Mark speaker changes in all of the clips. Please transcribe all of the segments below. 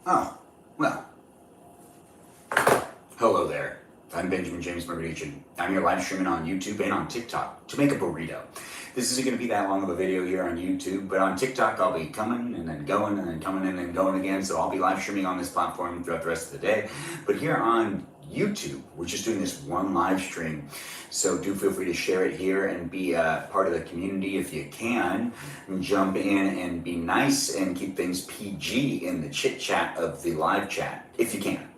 Speaker 1: Oh, well, hello there. I'm Benjamin Magrdichian. I'm here live streaming on YouTube and on TikTok to make a burrito. This isn't going to be that long of a video here on YouTube, but on TikTok I'll be coming and then going and then coming and then going again, so I'll be live streaming on this platform throughout the rest of the day. But here on YouTube, we're just doing this one live stream, so do feel free to share it here and be part of the community if you can. And jump in and be nice and keep things PG in the chit chat of the live chat, if you can.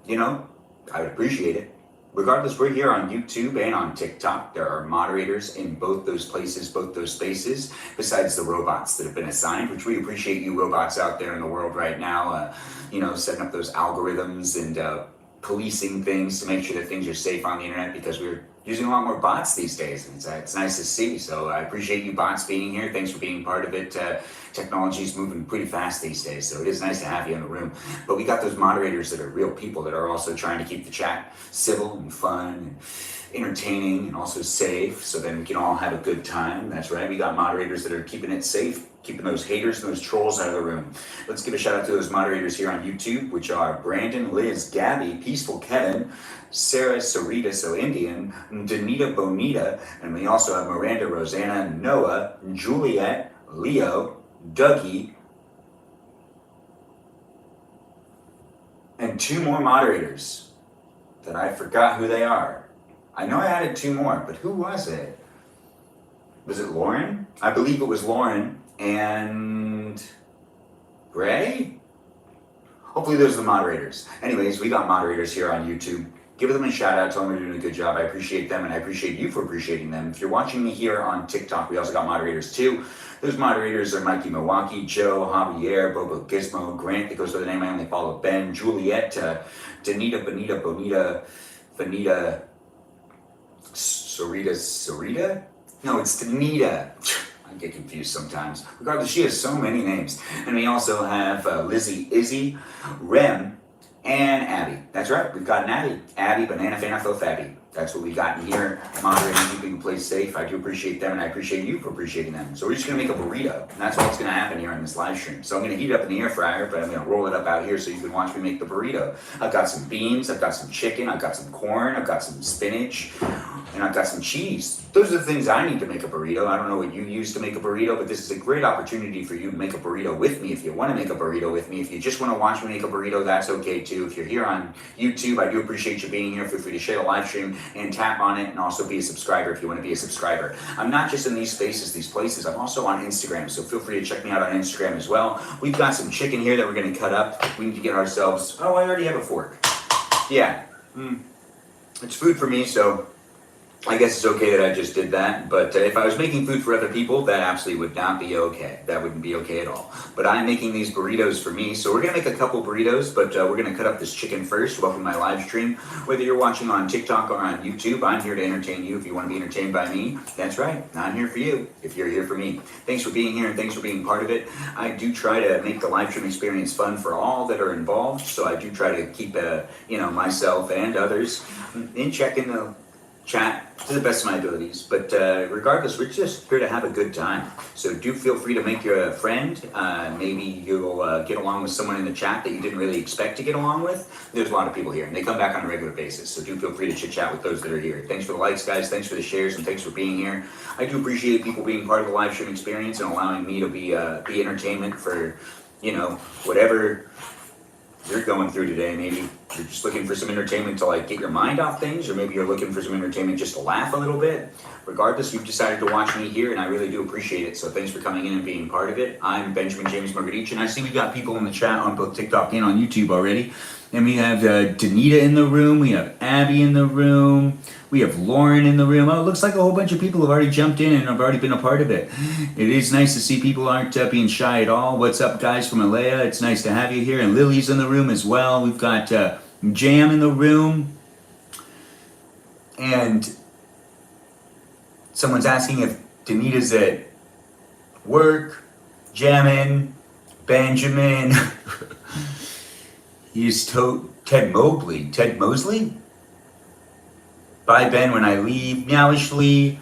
Speaker 1: You know, I would appreciate it. Regardless, we're here on YouTube and on TikTok. There are moderators in both those places, both those spaces, besides the robots that have been assigned, which we appreciate you robots out there in the world right now, setting up those algorithms and policing things to make sure that things are safe on the internet, because we're using a lot more bots these days, and it's nice to see. So I appreciate you bots being here. Thanks for being part of it. Technology is moving pretty fast these days, so it is nice to have you in the room. But we got those moderators that are real people that are also trying to keep the chat civil and fun and entertaining and also safe, so then we can all have a good time. That's right, we got moderators that are keeping it safe, keeping those haters and those trolls out of the room. Let's give a shout out to those moderators here on YouTube, which are Brandon, Liz, Gabby, Peaceful Kevin, Sarah, Sarita, so Indian, Danita Bonita, and we also have Miranda, Rosanna, Noah, Juliet, Leo, Dougie, and two more moderators that I forgot who they are. I know I added two more, but who was it? Was it Lauren? I believe it was Lauren and Gray? Hopefully those are the moderators. Anyways, we got moderators here on YouTube. Give them a shout out, tell them they're doing a good job. I appreciate them and I appreciate you for appreciating them. If you're watching me here on TikTok, we also got moderators too. Those moderators are Mikey Milwaukee, Joe, Javier, Bobo Gizmo, Grant, that goes by the name I only follow, Ben, Juliet, Danita, Bonita, Bonita, Vanita, Sarita? No, it's Danita. I get confused sometimes. Regardless, she has so many names. And we also have Lizzie, Izzy, Rem, and Abby. That's right, we've got an Abby. Abby, Banana Fan, I feel Fabby. That's what we got in here, moderating, keeping the place safe. I do appreciate them, and I appreciate you for appreciating them. So we're just gonna make a burrito, and that's what's gonna happen here on this live stream. So I'm gonna heat it up in the air fryer, but I'm gonna roll it up out here so you can watch me make the burrito. I've got some beans, I've got some chicken, I've got some corn, I've got some spinach, and I've got some cheese. Those are the things I need to make a burrito. I don't know what you use to make a burrito, but this is a great opportunity for you to make a burrito with me. If you wanna make a burrito with me, if you just wanna watch me make a burrito, that's okay too. If you're here on YouTube, I do appreciate you being here. Feel free to share the live stream and tap on it, and also be a subscriber if you want to be a subscriber. I'm not just in these spaces, these places, I'm also on Instagram, so feel free to check me out on Instagram as well. We've got some chicken here that we're going to cut up. We need to get ourselves, oh, I already have a fork. Yeah, it's food for me, so I guess it's okay that I just did that, but if I was making food for other people, that absolutely would not be okay. That wouldn't be okay at all. But I'm making these burritos for me, so we're gonna make a couple burritos, but we're gonna cut up this chicken first. Welcome to my live stream. Whether you're watching on TikTok or on YouTube, I'm here to entertain you. If you wanna be entertained by me, that's right, I'm here for you, if you're here for me. Thanks for being here and thanks for being part of it. I do try to make the live stream experience fun for all that are involved, so I do try to keep myself and others in check in the chat to the best of my abilities, but regardless, we're just here to have a good time. So do feel free to make you a friend. Maybe you'll get along with someone in the chat that you didn't really expect to get along with. There's a lot of people here, and they come back on a regular basis, so do feel free to chit chat with those that are here. Thanks for the likes, guys. Thanks for the shares, and thanks for being here. I do appreciate people being part of the live stream experience and allowing me to be entertainment for, whatever you're going through today. Maybe you're just looking for some entertainment to get your mind off things, or maybe you're looking for some entertainment just to laugh a little bit. Regardless, you've decided to watch me here, and I really do appreciate it. So thanks for coming in and being part of it. I'm Benjamin Magrdichian. I see we've got people in the chat on both TikTok and on YouTube already. And we have Danita in the room. We have Abby in the room. We have Lauren in the room. Oh, it looks like a whole bunch of people have already jumped in and have already been a part of it. It is nice to see people aren't being shy at all. What's up, guys from Alea? It's nice to have you here. And Lily's in the room as well. We've got Jam in the room. And someone's asking if Danita's at work. Jamming. Benjamin. He's Ted Mosley? Bye, Ben, when I leave. Meowishly.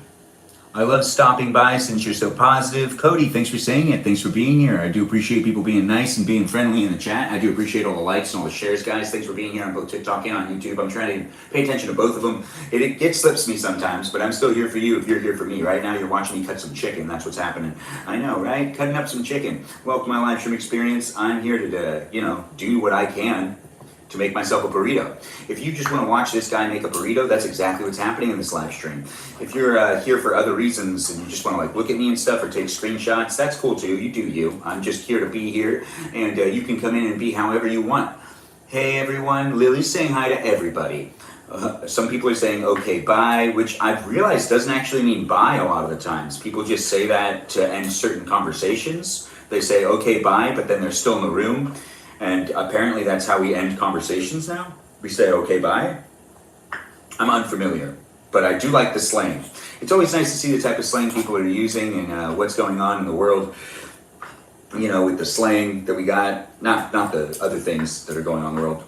Speaker 1: I love stopping by since you're so positive. Cody, thanks for saying it. Thanks for being here. I do appreciate people being nice and being friendly in the chat. I do appreciate all the likes and all the shares, guys. Thanks for being here on both TikTok and on YouTube. I'm trying to pay attention to both of them. It slips me sometimes, but I'm still here for you if you're here for me. Right now, you're watching me cut some chicken. That's what's happening. I know, right? Cutting up some chicken. Welcome to my live stream experience. I'm here to, do what I can to make myself a burrito. If you just want to watch this guy make a burrito, that's exactly what's happening in this live stream. If you're here for other reasons and you just want to look at me and stuff or take screenshots, that's cool too. You do you. I'm just here to be here, and you can come in and be however you want. Hey everyone, Lily's saying hi to everybody. Some people are saying okay bye, which I've realized doesn't actually mean bye a lot of the times. People just say that to end certain conversations. They say okay bye, but then they're still in the room. And apparently that's how we end conversations now. We say, okay, bye. I'm unfamiliar, but I do like the slang. It's always nice to see the type of slang people are using and what's going on in the world, with the slang that we got, not the other things that are going on in the world.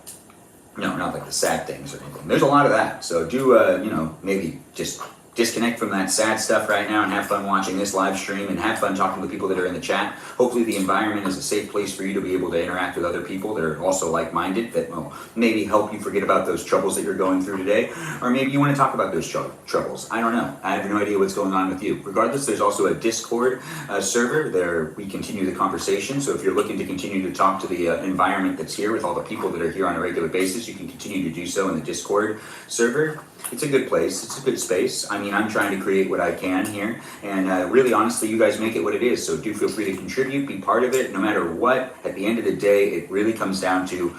Speaker 1: No, not like the sad things or anything. There's a lot of that. So do, maybe just disconnect from that sad stuff right now and have fun watching this live stream and have fun talking to people that are in the chat. Hopefully the environment is a safe place for you to be able to interact with other people that are also like-minded, that will maybe help you forget about those troubles that you're going through today, or maybe you want to talk about those troubles. I don't know. I have no idea what's going on with you. Regardless, there's also a Discord server there. We continue the conversation, so if you're looking to continue to talk to the environment that's here with all the people that are here on a regular basis, you can continue to do so in the Discord server. It's a good place. It's a good space. I mean, I'm trying to create what I can here, and really, honestly, you guys make it what it is, so do feel free to contribute, be part of it, no matter what. At the end of the day, it really comes down to,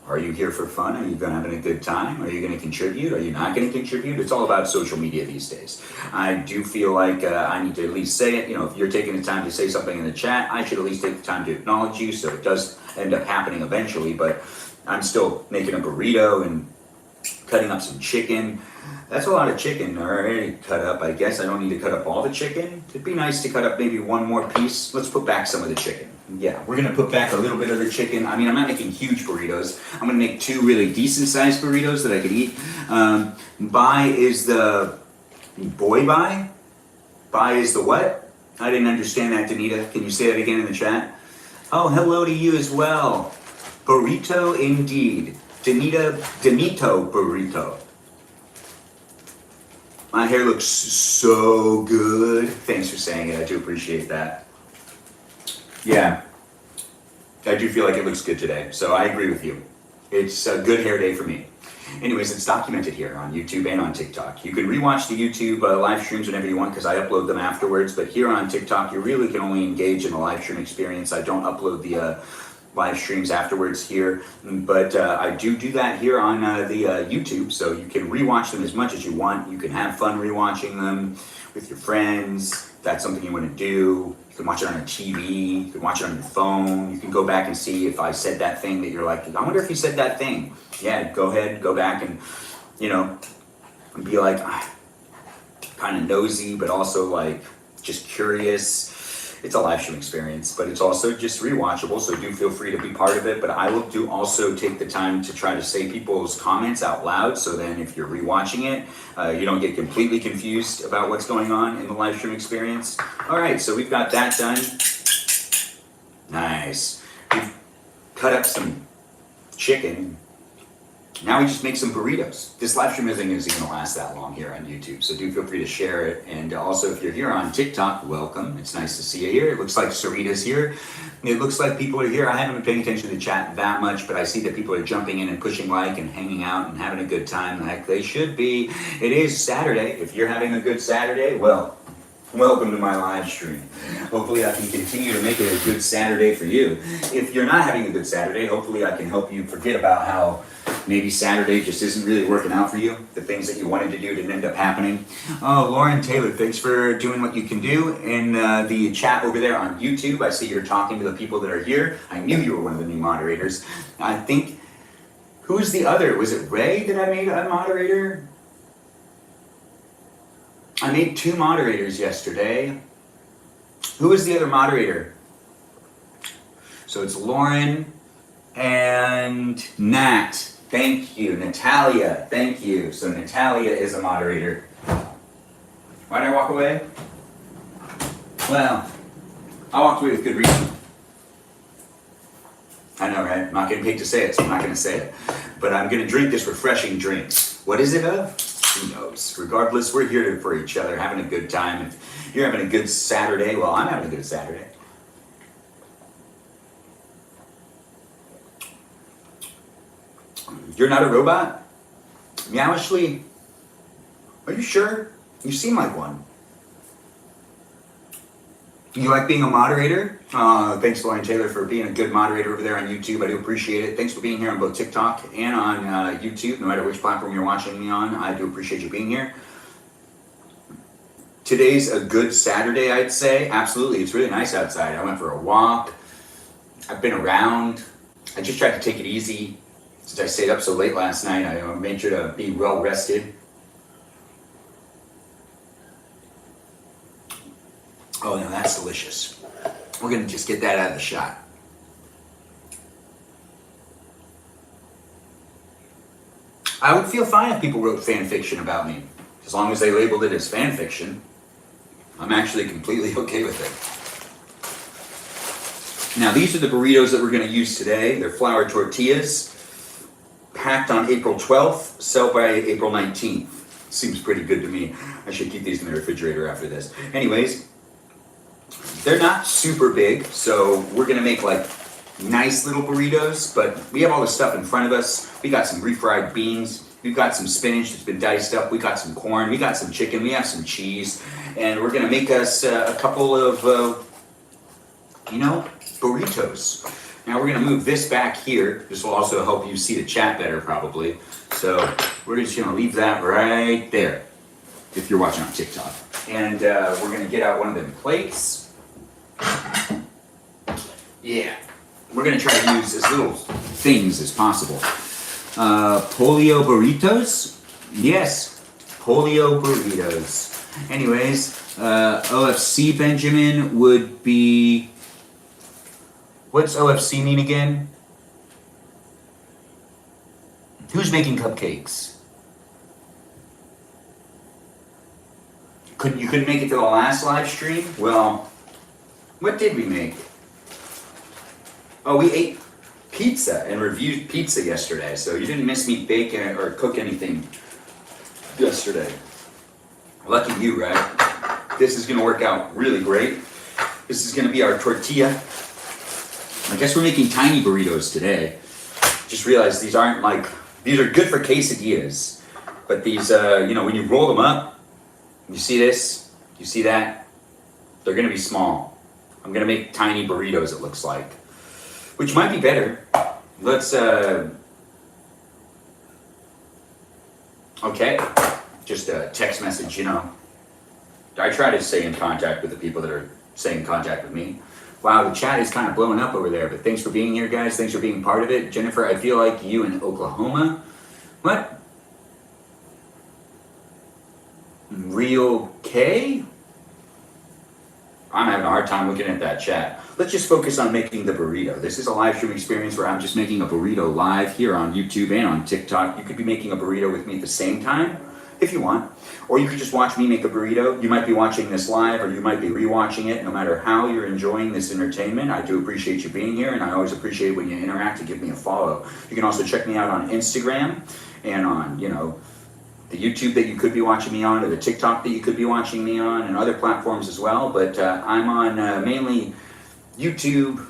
Speaker 1: are you here for fun? Are you having a good time? Are you going to contribute? Are you not going to contribute? It's all about social media these days. I do feel like I need to at least say it. If you're taking the time to say something in the chat, I should at least take the time to acknowledge you, so it does end up happening eventually, but I'm still making a burrito and cutting up some chicken. That's a lot of chicken already cut up. I guess I don't need to cut up all the chicken. It'd be nice to cut up maybe one more piece. Let's put back some of the chicken. Yeah, we're gonna put back a little bit of the chicken. I mean, I'm not making huge burritos. I'm gonna make 2 really decent sized burritos that I could eat. Bye is the boy bye? Bye is the what? I didn't understand that, Danita. Can you say that again in the chat? Oh, hello to you as well. Burrito indeed. Danito burrito. My hair looks so good. Thanks for saying it. I do appreciate that. Yeah, I do feel like it looks good today. So I agree with you. It's a good hair day for me. Anyways, it's documented here on YouTube and on TikTok. You can rewatch the YouTube live streams whenever you want because I upload them afterwards. But here on TikTok, you really can only engage in the live stream experience. I don't upload the live streams afterwards here, but I do that here on the YouTube, so you can rewatch them as much as you want. You can have fun rewatching them with your friends. If that's something you want to do. You can watch it on a TV, you can watch it on your phone, you can go back and see if I said that thing that you're like, I wonder if you said that thing. Yeah, go ahead, go back and, be like, kind of nosy, but also like just curious. It's a live stream experience, but it's also just rewatchable, so do feel free to be part of it. But I will also take the time to try to say people's comments out loud, so then if you're rewatching it, you don't get completely confused about what's going on in the live stream experience. All right, so we've got that done. Nice. We've cut up some chicken. Now we just make some burritos. This live stream isn't going to last that long here on YouTube, so do feel free to share it. And also, if you're here on TikTok, welcome. It's nice to see you here. It looks like Sarita's here. It looks like people are here. I haven't been paying attention to the chat that much, but I see that people are jumping in and pushing like and hanging out and having a good time like they should be. It is Saturday. If you're having a good Saturday, well, welcome to my live stream. Hopefully I can continue to make it a good Saturday for you. If you're not having a good Saturday, hopefully I can help you forget about how maybe Saturday just isn't really working out for you. The things that you wanted to do didn't end up happening. Oh, Lauren Taylor, thanks for doing what you can do in the chat over there on YouTube. I see you're talking to the people that are here. I knew you were one of the new moderators. I think, who's the other? Was it Ray that I made a moderator? I made 2 moderators yesterday. Who was the other moderator? So it's Lauren and Nat. Thank you. Natalia, thank you. So Natalia is a moderator. Why did I walk away? Well, I walked away with good reason. I know, right? I'm not getting paid to say it, so I'm not going to say it. But I'm going to drink this refreshing drink. What is it of? Who knows? Regardless, we're here for each other, having a good time. If you're having a good Saturday, well, I'm having a good Saturday. You're not a robot? Meowishly? Are you sure? You seem like one. You like being a moderator? Thanks, Lauren Taylor, for being a good moderator over there on YouTube. I do appreciate it. Thanks for being here on both TikTok and on YouTube, no matter which platform you're watching me on. I do appreciate you being here. Today's a good Saturday, I'd say. Absolutely. It's really nice outside. I went for a walk. I've been around. I just tried to take it easy. Since I stayed up so late last night, I made sure to be well rested. Oh, no, that's delicious. We're going to just get that out of the shot. I would feel fine if people wrote fan fiction about me. As long as they labeled it as fan fiction, I'm actually completely okay with it. Now, these are the burritos that we're going to use today. They're flour tortillas, packed on April 12th, sell by April 19th. Seems pretty good to me. I should keep these in the refrigerator after this. Anyways, they're not super big, so we're gonna make like nice little burritos, but we have all this stuff in front of us. We got some refried beans, we've got some spinach that's been diced up, we got some corn, we got some chicken, we have some cheese, and we're gonna make us a couple of, burritos. Now we're gonna move this back here. This will also help you see the chat better probably. So we're just gonna leave that right there, if you're watching on TikTok. And we're gonna get out one of them plates. Yeah, we're gonna try to use as little things as possible. Polio burritos? Yes, polio burritos. Anyways, OFC Benjamin would be, what's OFC mean again? Who's making cupcakes? You couldn't make it to the last live stream? Well, what did we make? Oh, we ate pizza and reviewed pizza yesterday, so you didn't miss me bake or cook anything yesterday. Lucky you, right? This is gonna work out really great. This is gonna be our tortilla. I guess we're making tiny burritos today. Just realized these are good for quesadillas, but these, when you roll them up, you see this, you see that, they're gonna be small. I'm gonna make tiny burritos, it looks like, which might be better. Let's, okay, just a text message, I try to stay in contact with the people that are staying in contact with me. Wow, the chat is kind of blowing up over there, but thanks for being here, guys. Thanks for being part of it. Jennifer, I feel like you in Oklahoma. What? Real K? I'm having a hard time looking at that chat. Let's just focus on making the burrito. This is a live stream experience where I'm just making a burrito live here on YouTube and on TikTok. You could be making a burrito with me at the same time if you want. Or you could just watch me make a burrito. You might be watching this live or you might be rewatching it. No matter how you're enjoying this entertainment, I do appreciate you being here, and I always appreciate when you interact and give me a follow. You can also check me out on Instagram and on, the YouTube that you could be watching me on, or the TikTok that you could be watching me on, and other platforms as well. But I'm on mainly YouTube,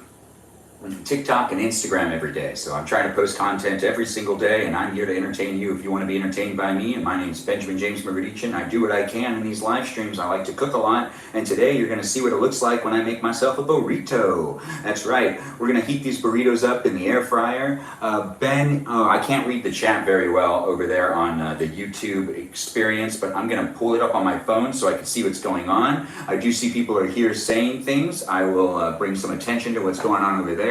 Speaker 1: TikTok, and Instagram every day. So I'm trying to post content every single day, and I'm here to entertain you if you want to be entertained by me. And my name's Benjamin James Magrdichian. I do what I can in these live streams. I like to cook a lot, and today you're going to see what it looks like when I make myself a burrito. That's right. We're going to heat these burritos up in the air fryer. I can't read the chat very well over there on the YouTube experience, but I'm going to pull it up on my phone so I can see what's going on. I do see people are here saying things. I will bring some attention to what's going on over there.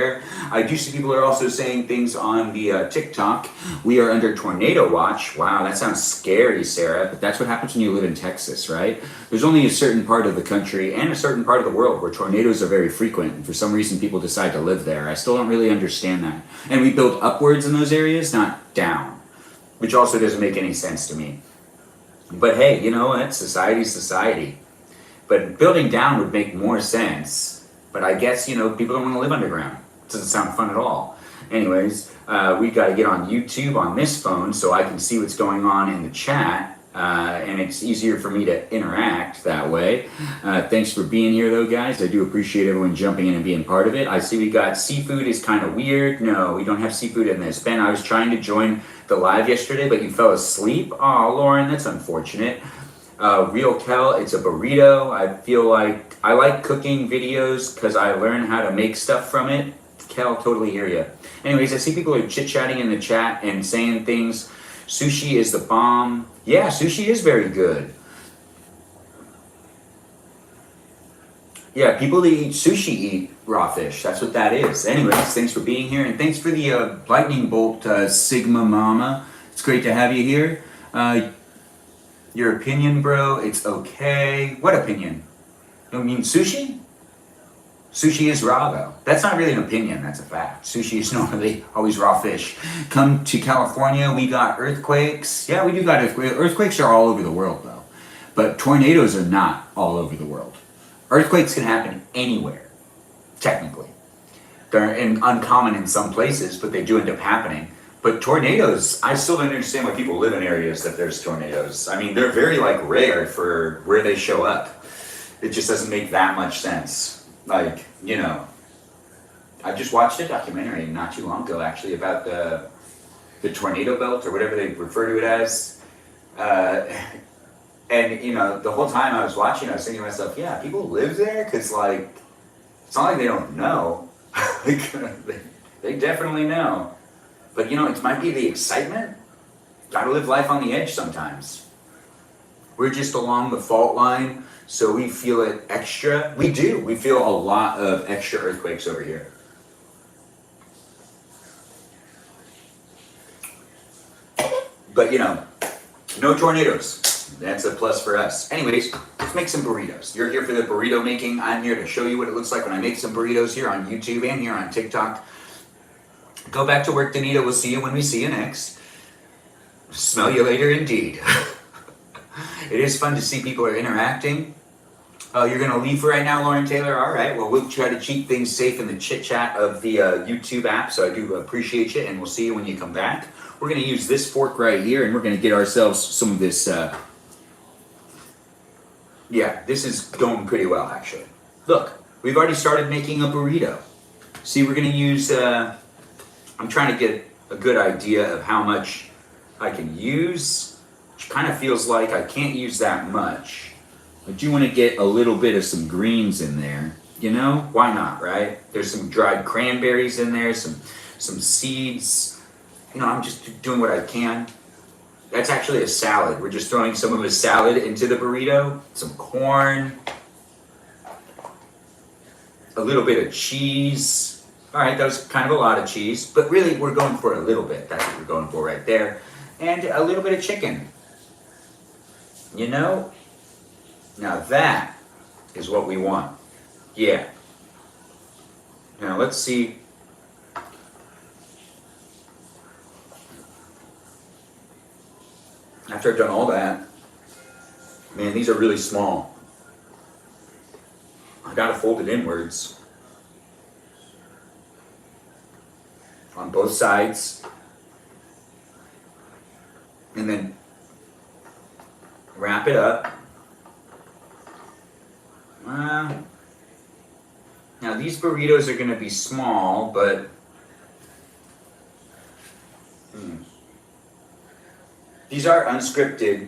Speaker 1: I do see people are also saying things on the TikTok. We are under tornado watch. Wow, that sounds scary, Sarah, but that's what happens when you live in Texas, right? There's only a certain part of the country and a certain part of the world where tornadoes are very frequent, and for some reason people decide to live there. I still don't really understand that. And we build upwards in those areas, not down, which also doesn't make any sense to me. But hey, you know what? Society's society. But building down would make more sense. But I guess, you know, people don't want to live underground. It doesn't sound fun at all. Anyways, we got to get on YouTube on this phone so I can see what's going on in the chat. And it's easier for me to interact that way. Thanks for being here, though, guys. I do appreciate everyone jumping in and being part of it. I see we got seafood is kind of weird. No, we don't have seafood in this. Ben, I was trying to join the live yesterday, but you fell asleep. Oh, Lauren, that's unfortunate. Real Kel, it's a burrito. I feel like I like cooking videos because I learn how to make stuff from it. Kel, totally hear you. Anyways, I see people are chit-chatting in the chat and saying things. Sushi is the bomb. Yeah, sushi is very good. Yeah, people that eat sushi eat raw fish. That's what that is. Anyways, thanks for being here. And thanks for the lightning bolt, Sigma Mama. It's great to have you here. Your opinion, bro, it's okay. What opinion? You mean sushi? Sushi is raw, though. That's not really an opinion, that's a fact. Sushi is normally always raw fish. Come to California, we got earthquakes. Yeah, we do got earthquakes. Earthquakes are all over the world, though. But tornadoes are not all over the world. Earthquakes can happen anywhere, technically. They're uncommon in some places, but they do end up happening. But tornadoes, I still don't understand why people live in areas that there's tornadoes. I mean, they're very, rare for where they show up. It just doesn't make that much sense. Like, you know, I just watched a documentary not too long ago, actually, about the tornado belt, or whatever they refer to it as. And, you know, the whole time I was watching, I was thinking to myself, yeah, people live there? Because, it's not like they don't know. They definitely know. But, you know, it might be the excitement. Gotta live life on the edge sometimes. We're just along the fault line, so we feel it extra. We do. We feel a lot of extra earthquakes over here. But, you know, no tornadoes. That's a plus for us. Anyways, let's make some burritos. You're here for the burrito making. I'm here to show you what it looks like when I make some burritos here on YouTube and here on TikTok. Go back to work, Danita. We'll see you when we see you next. Smell you later, indeed. It is fun to see people are interacting. Oh, you're going to leave for right now, Lauren Taylor? All right. Well, we'll try to keep things safe in the chit-chat of the YouTube app, so I do appreciate you, and we'll see you when you come back. We're going to use this fork right here, and we're going to get ourselves some of this. Yeah, this is going pretty well, actually. Look, we've already started making a burrito. See, we're going to use... I'm trying to get a good idea of how much I can use, which kind of feels like I can't use that much. I do want to get a little bit of some greens in there. You know, why not, right? There's some dried cranberries in there, some seeds. You know, I'm just doing what I can. That's actually a salad. We're just throwing some of the salad into the burrito. Some corn. A little bit of cheese. All right, that was kind of a lot of cheese, but really we're going for a little bit. That's what we're going for right there. And a little bit of chicken. You know? Now that is what we want. Yeah. Now let's see. After I've done all that, man, these are really small. I gotta fold it inwards. On both sides, and then wrap it up. Now these burritos are going to be small, but these are unscripted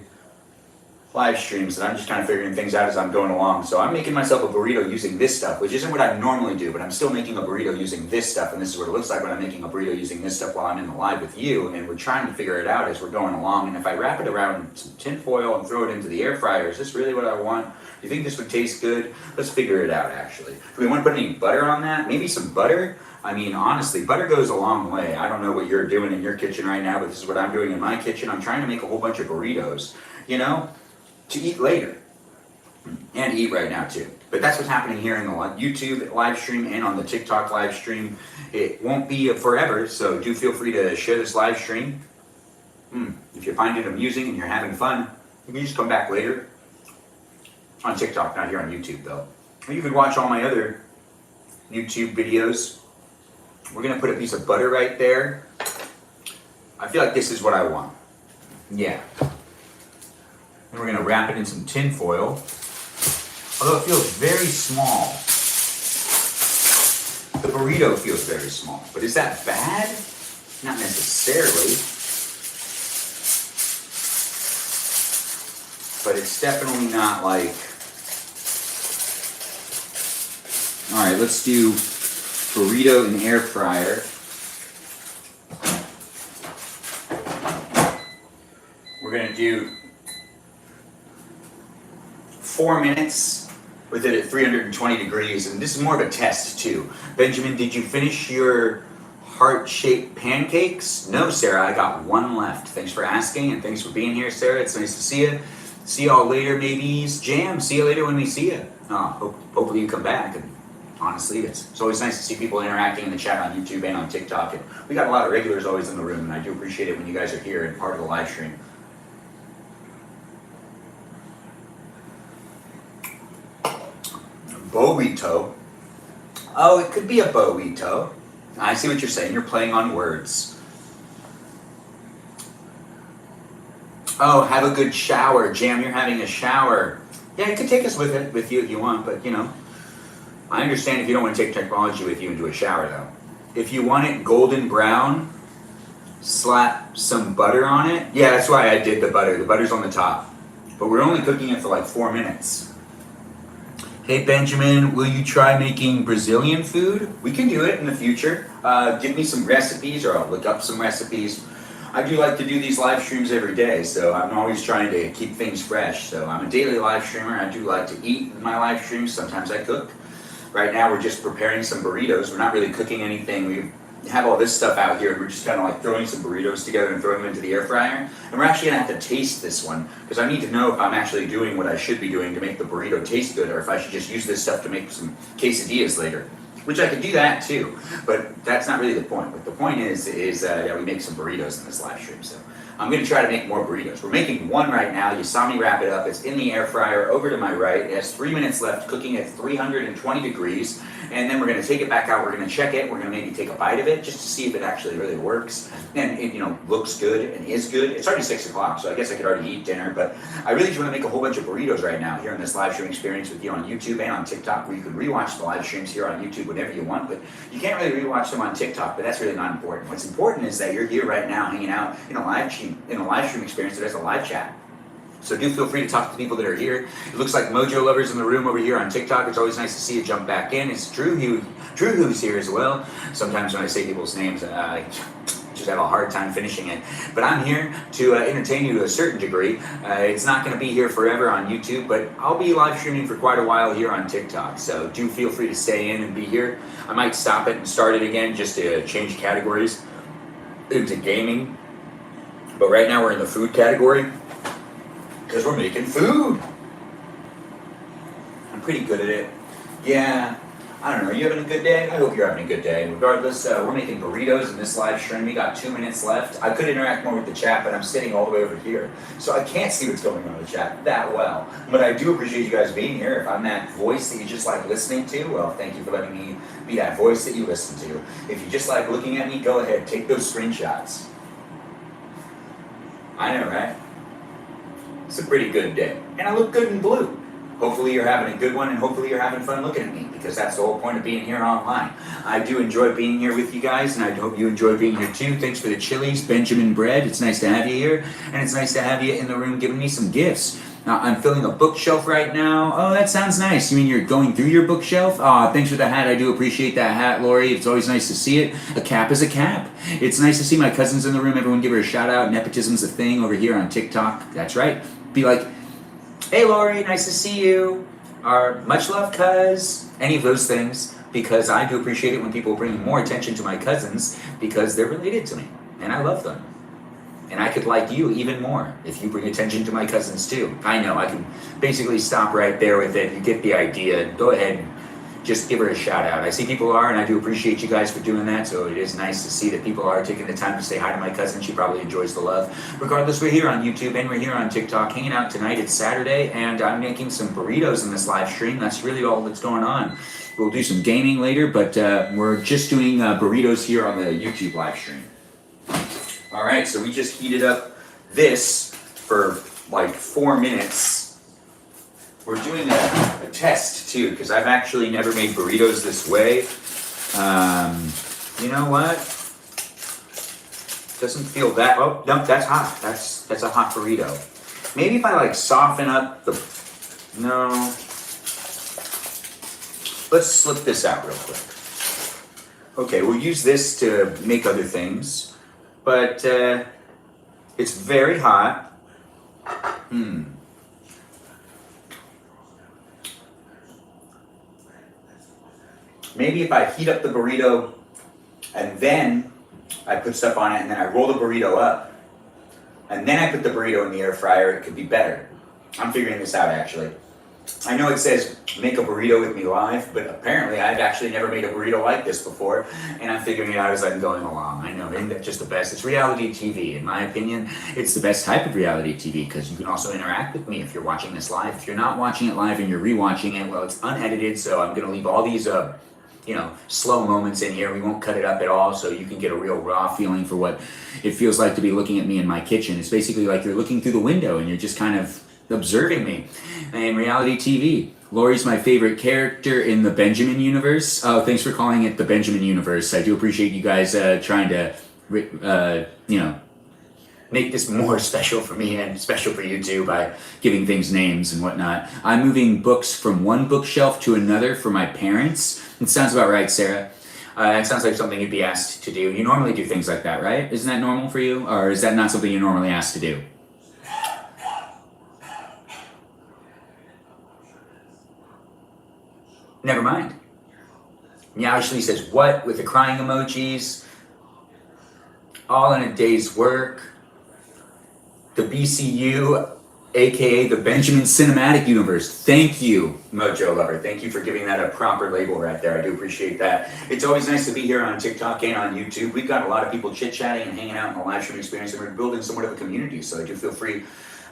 Speaker 1: live streams, and I'm just kind of figuring things out as I'm going along. So I'm making myself a burrito using this stuff, which isn't what I normally do, but I'm still making a burrito using this stuff, and this is what it looks like when I'm making a burrito using this stuff while I'm in the live with you, and we're trying to figure it out as we're going along. And if I wrap it around some tin foil and throw it into the air fryer, is this really what I want? Do you think this would taste good? Let's figure it out, actually. Do we want to put any butter on that? Maybe some butter? I mean, honestly, butter goes a long way. I don't know what you're doing in your kitchen right now, but this is what I'm doing in my kitchen. I'm trying to make a whole bunch of burritos, you know, to eat later. And eat right now, too. But that's what's happening here in the YouTube live stream and on the TikTok live stream. It won't be forever, so do feel free to share this live stream. If you find it amusing and you're having fun, You can just come back later on TikTok, not here on YouTube though. Or you can watch all my other YouTube videos. We're gonna put a piece of butter right there. I feel like this is what I want. Yeah. And we're gonna wrap it in some tin foil. Although it feels very small. The burrito feels very small. But is that bad? Not necessarily. But it's definitely not like... Alright, let's do burrito in air fryer. We're gonna do 4 minutes with it at 320 degrees, and this is more of a test too. Benjamin, did you finish your heart-shaped pancakes? No, Sarah, I got one left. Thanks for asking, and thanks for being here, Sarah. It's nice to see you. See y'all later, maybe Jam. See you later when we see you. Hopefully you come back. And honestly, it's always nice to see people interacting in the chat on YouTube and on TikTok. And we got a lot of regulars always in the room, and I do appreciate it when you guys are here and part of the live stream. Burrito. Oh, it could be a burrito. I see what you're saying. You're playing on words. Oh, have a good shower. Jam, you're having a shower. Yeah, you could take us with you if you want, but you know, I understand if you don't want to take technology with you into a shower though. If you want it golden brown, slap some butter on it. Yeah, that's why I did the butter. The butter's on the top. But we're only cooking it for like 4 minutes. Hey Benjamin, will you try making Brazilian food? We can do it in the future. Give me some recipes or I'll look up some recipes. I do like to do these live streams every day, so I'm always trying to keep things fresh. So I'm a daily live streamer. I do like to eat in my live streams. Sometimes I cook. Right now we're just preparing some burritos. We're not really cooking anything. We have all this stuff out here. We're just kind of like throwing some burritos together and throwing them into the air fryer. And we're actually gonna have to taste this one because I need to know if I'm actually doing what I should be doing to make the burrito taste good, or if I should just use this stuff to make some quesadillas later. Which I could do that too, but that's not really the point. But the point is that we make some burritos in this live stream. So I'm gonna try to make more burritos. We're making one right now. You saw me wrap it up. It's in the air fryer over to my right. It has 3 minutes left, cooking at 320 degrees. And then we're gonna take it back out. We're gonna check it. We're gonna maybe take a bite of it just to see if it actually really works. And it, looks good and is good. It's already 6 o'clock, so I guess I could already eat dinner. But I really just want to make a whole bunch of burritos right now here in this live stream experience with you on YouTube and on TikTok, where you can rewatch the live streams here on YouTube whenever you want. But you can't really rewatch them on TikTok. But that's really not important. What's important is that you're here right now, hanging out in a live stream experience that has a live chat. So do feel free to talk to the people that are here. It looks like Mojo Lovers in the room over here on TikTok. It's always nice to see you jump back in. It's Drew who's here as well. Sometimes when I say people's names, I just have a hard time finishing it. But I'm here to entertain you to a certain degree. It's not going to be here forever on YouTube, but I'll be live streaming for quite a while here on TikTok. So do feel free to stay in and be here. I might stop it and start it again just to change categories into gaming. But right now we're in the food category because we're making food. I'm pretty good at it. Yeah, I don't know. Are you having a good day? I hope you're having a good day. Regardless, we're making burritos in this live stream. We got 2 minutes left. I could interact more with the chat, but I'm sitting all the way over here. So I can't see what's going on in the chat that well. But I do appreciate you guys being here. If I'm that voice that you just like listening to, well, thank you for letting me be that voice that you listen to. If you just like looking at me, go ahead. Take those screenshots. I know, right? It's a pretty good day. And I look good in blue. Hopefully you're having a good one, and hopefully you're having fun looking at me, because that's the whole point of being here online. I do enjoy being here with you guys, and I hope you enjoy being here too. Thanks for the chilies, Benjamin Bread. It's nice to have you here, and it's nice to have you in the room giving me some gifts. Now, I'm filling a bookshelf right now. Oh, that sounds nice. You mean you're going through your bookshelf? Thanks for the hat. I do appreciate that hat, Lori. It's always nice to see it. A cap is a cap. It's nice to see my cousins in the room. Everyone give her a shout out. Nepotism's a thing over here on TikTok. That's right. Be like, hey, Lori, nice to see you. Or much love, cuz. Any of those things. Because I do appreciate it when people bring more attention to my cousins, because they're related to me. And I love them. And I could like you even more if you bring attention to my cousins too. I know, I can basically stop right there with it. You get the idea. Go ahead and just give her a shout out. I see people are, and I do appreciate you guys for doing that, so it is nice to see that people are taking the time to say hi to my cousin. She probably enjoys the love. Regardless, we're here on YouTube and we're here on TikTok, hanging out tonight. It's Saturday, and I'm making some burritos in this live stream. That's really all that's going on. We'll do some gaming later, but we're just doing burritos here on the YouTube live stream. All right, so we just heated up this for like 4 minutes. We're doing a test too, because I've actually never made burritos this way. You know what? Doesn't feel that. Oh no, that's hot. That's a hot burrito. Maybe if I like soften up the. No. Let's slip this out real quick. Okay, we'll use this to make other things, but it's very hot. Maybe if I heat up the burrito and then I put stuff on it and then I roll the burrito up and then I put the burrito in the air fryer, it could be better. I'm figuring this out actually. I know it says make a burrito with me live, but apparently I've actually never made a burrito like this before, and I'm figuring it out as I'm going along. I know, isn't that just the best? It's reality TV. In my opinion, it's the best type of reality TV because you can also interact with me if you're watching this live. If you're not watching it live and you're rewatching it, well, it's unedited, so I'm going to leave all these slow moments in here. We won't cut it up at all, so you can get a real raw feeling for what it feels like to be looking at me in my kitchen. It's basically like you're looking through the window and you're just kind of observing me. In reality TV, Lori's my favorite character in the Benjamin universe. Oh, thanks for calling it the Benjamin universe. I do appreciate you guys trying to, make this more special for me and special for you too by giving things names and whatnot. I'm moving books from one bookshelf to another for my parents. It sounds about right, Sarah. That sounds like something you'd be asked to do. You normally do things like that, right? Isn't that normal for you? Or is that not something you're normally asked to do? Never mind. Meowshly says, what? With the crying emojis. All in a day's work. The BCU, aka the Benjamin Cinematic Universe. Thank you, Mojo Lover. Thank you for giving that a proper label right there. I do appreciate that. It's always nice to be here on TikTok and on YouTube. We've got a lot of people chit-chatting and hanging out in the live stream experience, and we're building somewhat of a community, so do feel free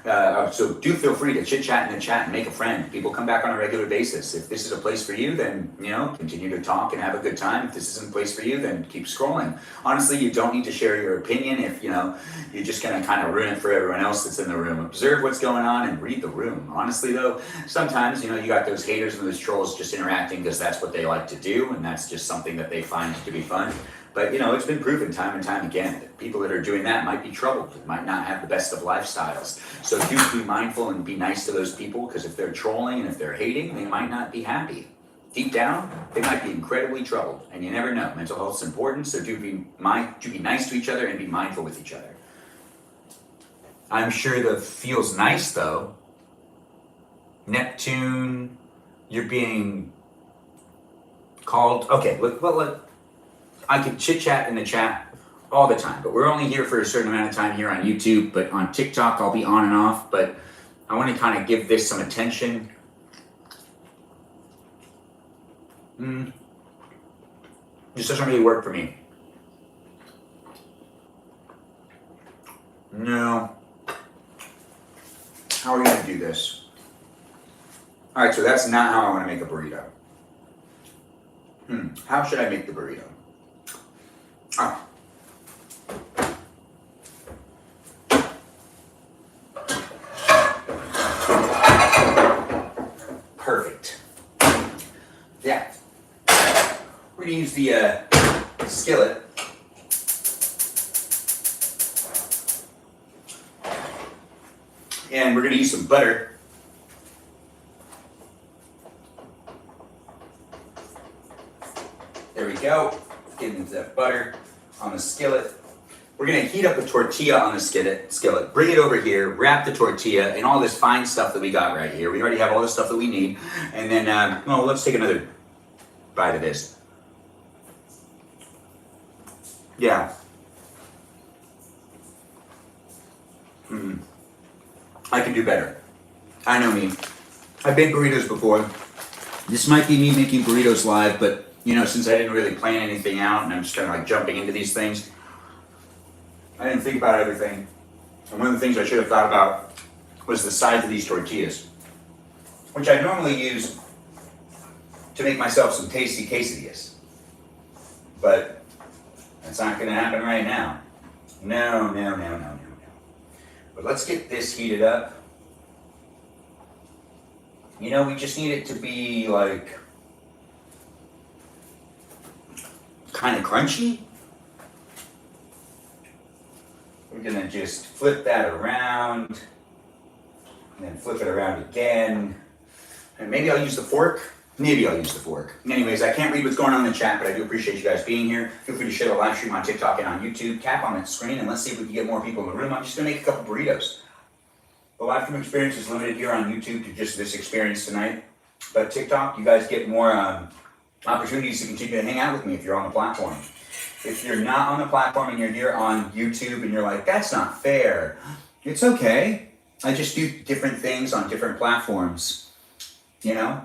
Speaker 1: to chit-chat in the chat and make a friend. People come back on a regular basis. If this is a place for you, then, continue to talk and have a good time. If this isn't a place for you, then keep scrolling. Honestly, you don't need to share your opinion if, you're just going to kind of ruin it for everyone else that's in the room. Observe what's going on and read the room. Honestly, though, sometimes, you got those haters and those trolls just interacting because that's what they like to do, and that's just something that they find to be fun. But, it's been proven time and time again that people that are doing that might be troubled, might not have the best of lifestyles. So do be mindful and be nice to those people, because if they're trolling and if they're hating, they might not be happy. Deep down, they might be incredibly troubled, and you never know. Mental health is important, so do be nice to each other and be mindful with each other. I'm sure that feels nice, though. Neptune, you're being called... Okay, look. I could chit-chat in the chat all the time, but we're only here for a certain amount of time here on YouTube, but on TikTok I'll be on and off, but I want to kind of give this some attention. This doesn't really work for me. No. How are we going to do this? Alright, so that's not how I want to make a burrito. How should I make the burrito? Oh. Perfect. Yeah. We're going to use the skillet. And we're going to use some butter. There we go. Get into that butter on the skillet. We're going to heat up a tortilla on the skillet. Bring it over here, wrap the tortilla, and all this fine stuff that we got right here. We already have all the stuff that we need. And then, let's take another bite of this. Yeah. I can do better. I know me. I've made burritos before. This might be me making burritos live, but you know, since I didn't really plan anything out and I'm just kind of like jumping into these things, I didn't think about everything. And one of the things I should have thought about was the size of these tortillas, which I normally use to make myself some tasty quesadillas. But that's not going to happen right now. No. But let's get this heated up. You know, we just need it to be like kind of crunchy. We're gonna just flip that around and then flip it around again. And maybe I'll use the fork. Maybe I'll use the fork. Anyways, I can't read what's going on in the chat, but I do appreciate you guys being here. Feel free to share the live stream on TikTok and on YouTube. Tap on that screen and let's see if we can get more people in the room. I'm just gonna make a couple burritos. The live stream experience is limited here on YouTube to just this experience tonight. But TikTok, you guys get more opportunities to continue to hang out with me if you're on the platform. If you're not on the platform and you're here on YouTube and you're like, that's not fair, it's okay. I just do different things on different platforms, you know?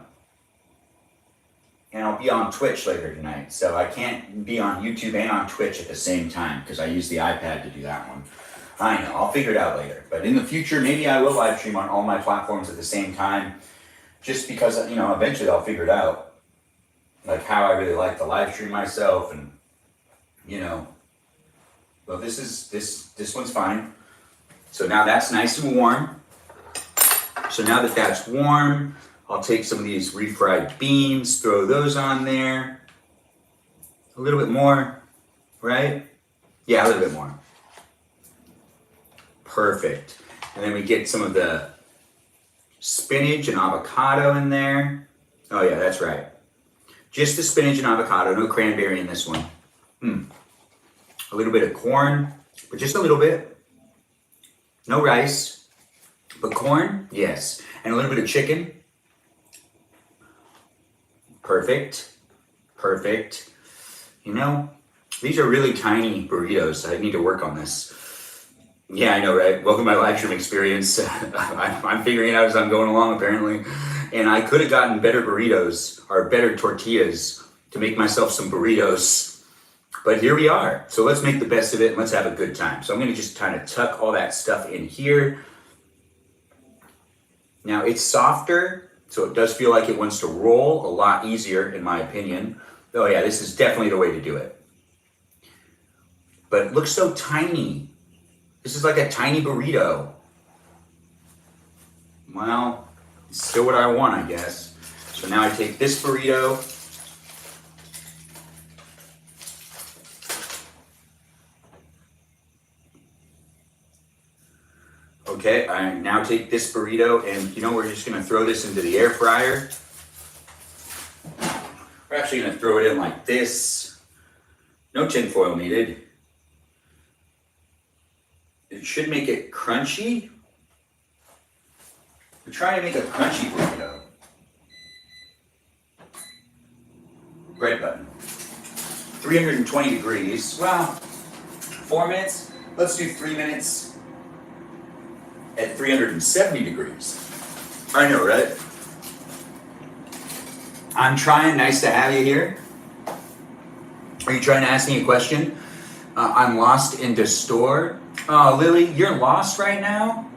Speaker 1: And I'll be on Twitch later tonight, so I can't be on YouTube and on Twitch at the same time because I use the iPad to do that one. I know, I'll figure it out later. But in the future, maybe I will live stream on all my platforms at the same time, just because, you know, eventually I'll figure it out. Like how I really like to live stream myself and, you know, well, this one's fine. So now that's nice and warm. So now that that's warm, I'll take some of these refried beans, throw those on there. A little bit more, right? Yeah, a little bit more. Perfect. And then we get some of the spinach and avocado in there. Oh yeah, that's right. Just the spinach and avocado, no cranberry in this one. A little bit of corn, but just a little bit. No rice, but corn, yes. And a little bit of chicken. Perfect. You know, these are really tiny burritos. I need to work on this. Yeah, I know, right? Welcome to my live stream experience. I'm figuring it out as I'm going along, apparently. And I could have gotten better burritos or better tortillas to make myself some burritos. But here we are. So let's make the best of it and let's have a good time. So I'm going to just kind of tuck all that stuff in here. Now it's softer, so it does feel like it wants to roll a lot easier, in my opinion. Oh yeah, this is definitely the way to do it. But it looks so tiny. This is like a tiny burrito. Well, it's still what I want, I guess. So now I take this burrito. Okay, I now take this burrito and, you know, we're just gonna throw this into the air fryer. We're actually gonna throw it in like this. No tin foil needed. It should make it crunchy. We're trying to make a crunchy burrito. Bread button. 320 degrees. Well, 4 minutes. Let's do 3 minutes at 370 degrees. I know, right? I'm trying. Nice to have you here. Are you trying to ask me a question? I'm lost in the store. Oh, Lily, you're lost right now?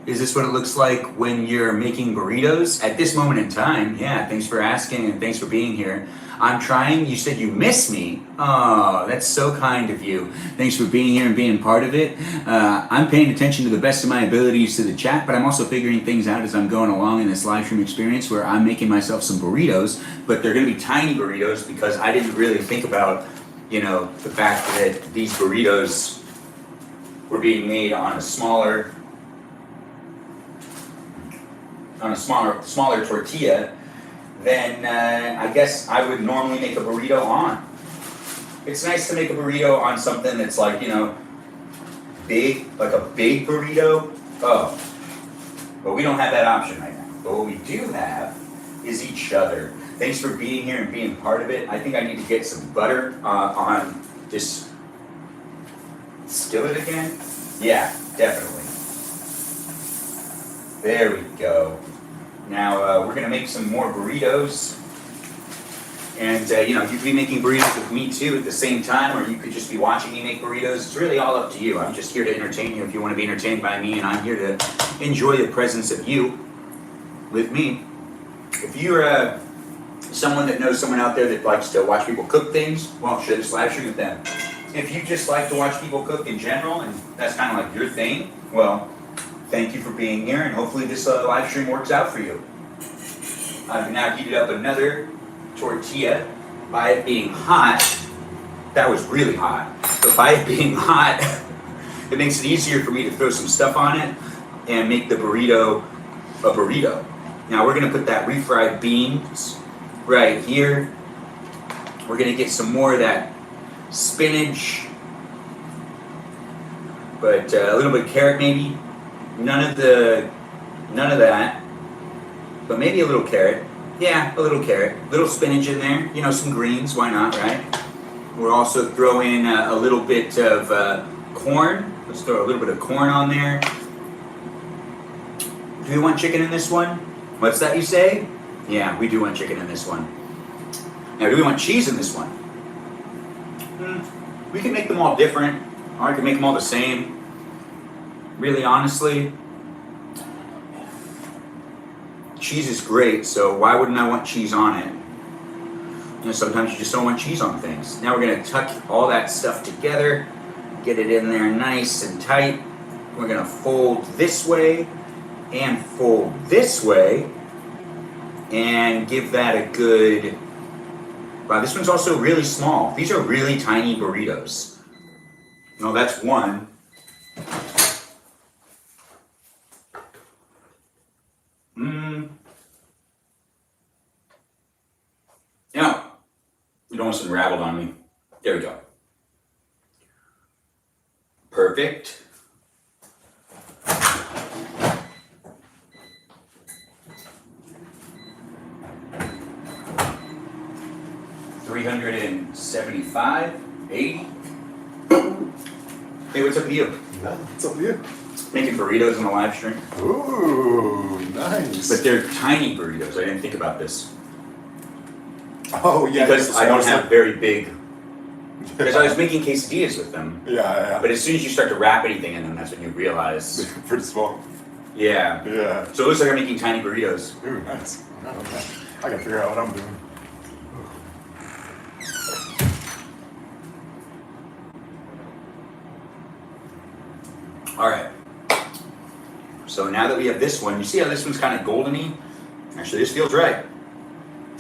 Speaker 1: Is this what it looks like when you're making burritos? At this moment in time, yeah, thanks for asking and thanks for being here. I'm trying. You said you miss me. Oh, that's so kind of you. Thanks for being here and being part of it. I'm paying attention to the best of my abilities to the chat, but I'm also figuring things out as I'm going along in this live stream experience where I'm making myself some burritos, but they're going to be tiny burritos because I didn't really think about, you know, the fact that these burritos were being made on a smaller tortilla than I guess I would normally make a burrito on. It's nice to make a burrito on something that's like, you know, big, like a big burrito. Oh, but we don't have that option right now. But what we do have is each other. Thanks for being here and being part of it. I think I need to get some butter on this skillet again. Yeah, definitely. There we go. Now we're gonna make some more burritos. And you know, you could be making burritos with me too at the same time, or you could just be watching me make burritos. It's really all up to you. I'm just here to entertain you if you want to be entertained by me, and I'm here to enjoy the presence of you with me. If you're someone that knows someone out there that likes to watch people cook things, well, share this live stream with them. If you just like to watch people cook in general, and that's kind of like your thing, well, thank you for being here, and hopefully this live stream works out for you. I've now heated up another tortilla. By it being hot, that was really hot, but by it being hot, it makes it easier for me to throw some stuff on it and make the burrito a burrito. Now we're gonna put that refried beans right here. We're gonna get some more of that spinach, but a little bit of carrot maybe. None of that, but maybe a little carrot. Yeah, a little carrot, little spinach in there, you know, some greens, why not, right? We'll also throw in a little bit of corn. Let's throw a little bit of corn on there. Do we want chicken in this one? What's that you say? Yeah, we do want chicken in this one. Now, do we want cheese in this one? We can make them all different, or I can make them all the same. Really, honestly, cheese is great, so why wouldn't I want cheese on it? You know, sometimes you just don't want cheese on things. Now we're gonna tuck all that stuff together, get it in there nice and tight. We're gonna fold this way and fold this way and give that a good, wow, this one's also really small. These are really tiny burritos. No, that's one. No, it almost unraveled on me. There we go. Perfect. $375, 80. Hey, what's up with you?
Speaker 2: No, what's up with you?
Speaker 1: Making burritos on the live stream.
Speaker 2: Ooh, nice.
Speaker 1: But they're tiny burritos. I didn't think about this.
Speaker 2: Oh, yeah.
Speaker 1: Because I don't have very big. Because I was making quesadillas with them.
Speaker 2: Yeah.
Speaker 1: But as soon as you start to wrap anything in them, that's when you realize.
Speaker 2: Pretty small.
Speaker 1: Yeah.
Speaker 2: Yeah.
Speaker 1: So it looks like I'm making tiny burritos.
Speaker 2: Ooh, nice. Okay. I gotta figure out what I'm doing.
Speaker 1: All right. So now that we have this one, you see how this one's kind of goldeny? Actually, this feels right.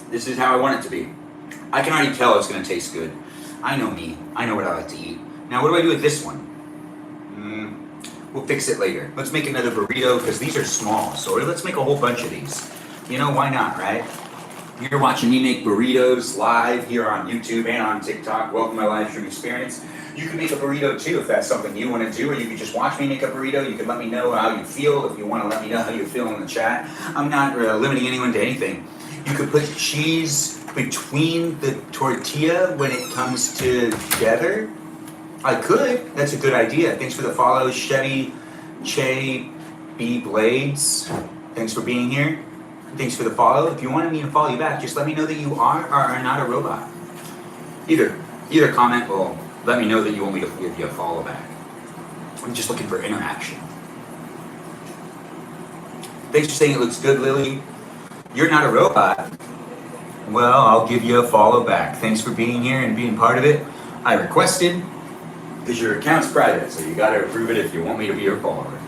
Speaker 1: This is how I want it to be. I can already tell it's going to taste good. I know me. I know what I like to eat. Now, what do I do with this one? We'll fix it later. Let's make another burrito because these are small. So let's make a whole bunch of these. You know, why not, right? You're watching me make burritos live here on YouTube and on TikTok. Welcome to my live stream experience. You can make a burrito too if that's something you want to do, or you can just watch me make a burrito. You can let me know how you feel if you want to let me know how you feel in the chat. I'm not limiting anyone to anything. You could put cheese between the tortilla when it comes together. I could. That's a good idea. Thanks for the follow, Chevy Che B Blades. Thanks for being here. Thanks for the follow. If you wanted me to follow you back, just let me know that you are or are not a robot. Either comment will let me know that you want me to give you a follow back. I'm just looking for interaction. Thanks for saying it looks good, Lily. You're not a robot. Well, I'll give you a follow back. Thanks for being here and being part of it. I requested, because your account's private, so you gotta approve it if you want me to be your follower.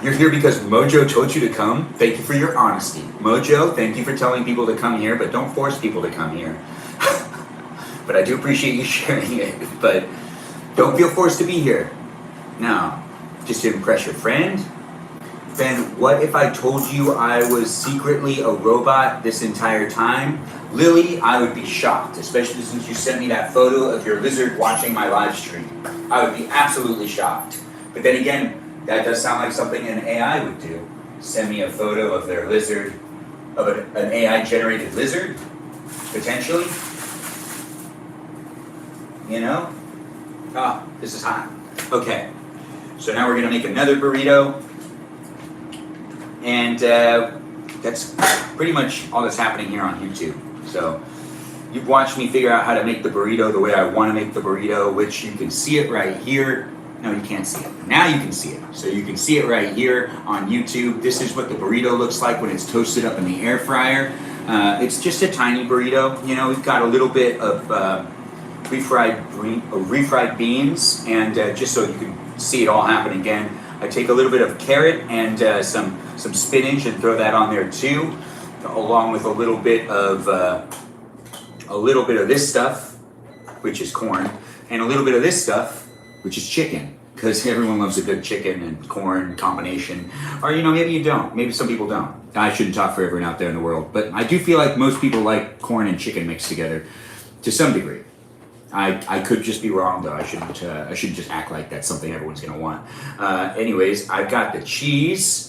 Speaker 1: You're here because Mojo told you to come. Thank you for your honesty. Mojo, thank you for telling people to come here, but don't force people to come here. But I do appreciate you sharing it, but don't feel forced to be here. No, just to impress your friend. Ben, what if I told you I was secretly a robot this entire time? Lily, I would be shocked, especially since you sent me that photo of your lizard watching my live stream. I would be absolutely shocked. But then again, that does sound like something an AI would do. Send me a photo of their lizard, of an AI-generated lizard, potentially. You know? Ah, this is hot. Okay, so now we're gonna make another burrito. And that's pretty much all that's happening here on YouTube. So you've watched me figure out how to make the burrito the way I want to make the burrito, which you can see it right here. No, you can't see it. Now you can see it. So you can see it right here on YouTube. This is what the burrito looks like when it's toasted up in the air fryer. It's just a tiny burrito. You know, we've got a little bit of refried beans, and just so you can see it all happen again, I take a little bit of carrot and some spinach and throw that on there too, along with a little bit of this stuff, which is corn, and a little bit of this stuff, which is chicken, because everyone loves a good chicken and corn combination. Or, you know, maybe you don't. Maybe some people don't. I shouldn't talk for everyone out there in the world, but I do feel like most people like corn and chicken mixed together to some degree. I could just be wrong though. I shouldn't just act like that's something everyone's gonna want. Anyways, I've got the cheese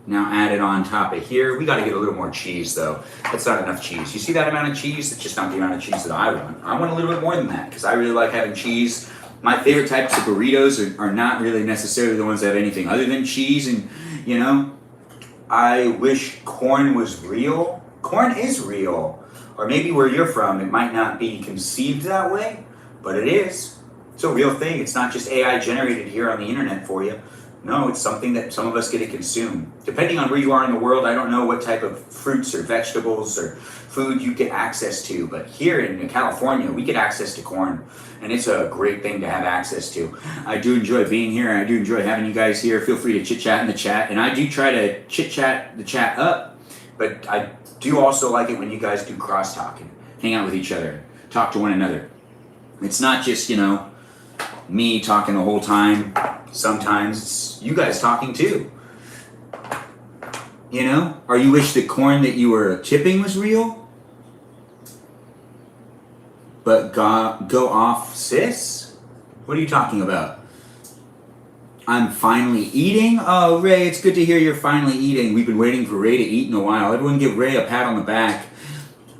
Speaker 1: now added on top of here. We gotta get a little more cheese though. That's not enough cheese. You see that amount of cheese? That's just not the amount of cheese that I want. I want a little bit more than that because I really like having cheese. My favorite types of burritos are not really necessarily the ones that have anything other than cheese, and you know, I wish corn was real. Corn is real. Or maybe where you're from, it might not be conceived that way, but it is. It's a real thing. It's not just AI generated here on the internet for you. No, it's something that some of us get to consume. Depending on where you are in the world, I don't know what type of fruits or vegetables or food you get access to, but here in California, we get access to corn, and it's a great thing to have access to. I do enjoy being here, and I do enjoy having you guys here. Feel free to chit-chat in the chat, and I do try to chit-chat the chat up, but I do also like it when you guys do crosstalk and hang out with each other, talk to one another. It's not just, you know, me talking the whole time. Sometimes it's you guys talking too. You know? Or you wish the corn that you were chipping was real? But go off, sis? What are you talking about? I'm finally eating? Oh, Ray, it's good to hear you're finally eating. We've been waiting for Ray to eat in a while. Everyone give Ray a pat on the back.